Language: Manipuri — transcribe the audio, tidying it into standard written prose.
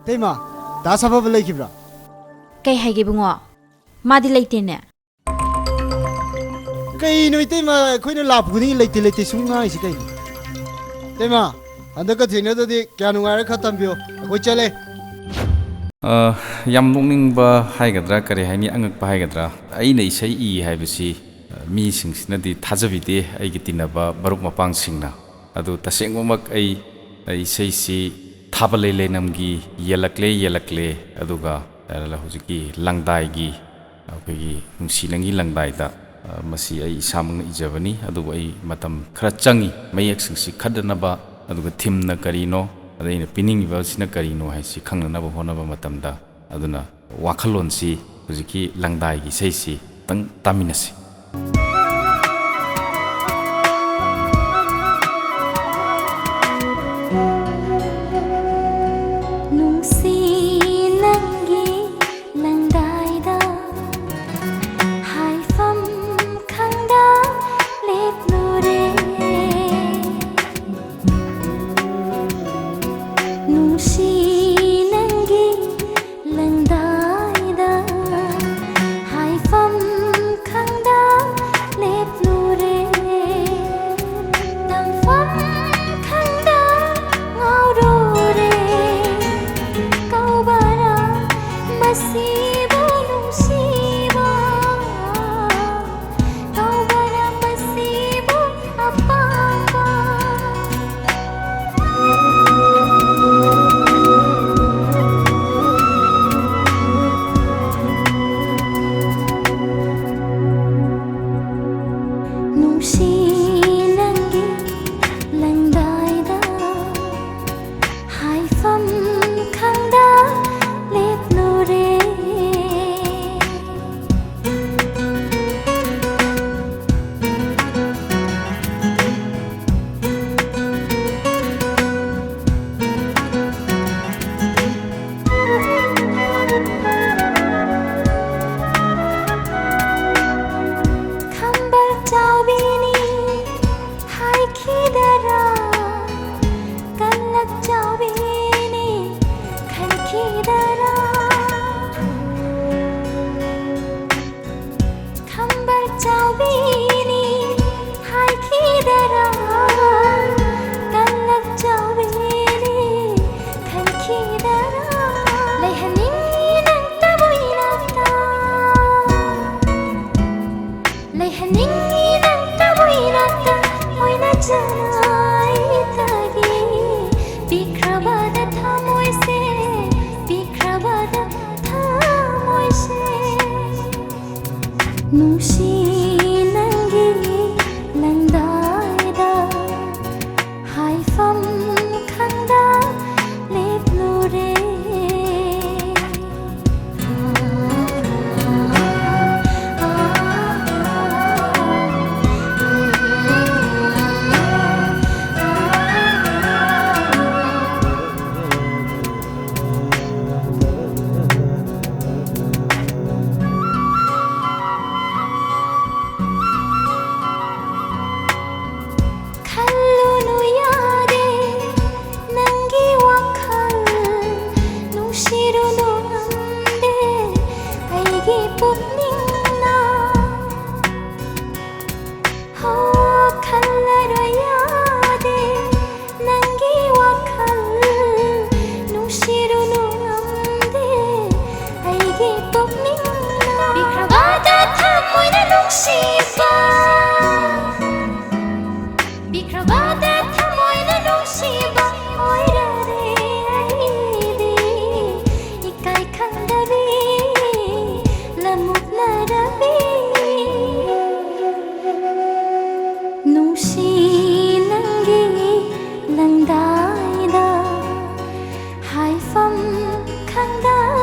Tema, दा साफाबो लैखिब्रा Kay hay gibungo. Madi leitine. Kay no Tema खोइनो लापगुनी लेते सुंगा इसे कई Tema, अंदर का थेने तो दे क्या नुंगारे खत्म बियो कोई चले Yam nongningba haigadra kare haini angakpa haigadra aina isai I haibasi mi singsina di thajabide aigi tinaba baruk mapang singna adu tasengmomak ai isai si thabale lenamgi yelakle aduga la hujiki langdai gi akogi nungsinangi langdai da masi ai samang ijabani adu ai matam khara changi mayak singsi khadanaba aduga thimna karino अदैना पिनिंगिबा सिना करिनो हाइसि खंगनबा होनबा मतमदा अदुना वाखलोनसि हुजिकि लंगदाइगि सैसि तंग तामिनसि Hai pham khang da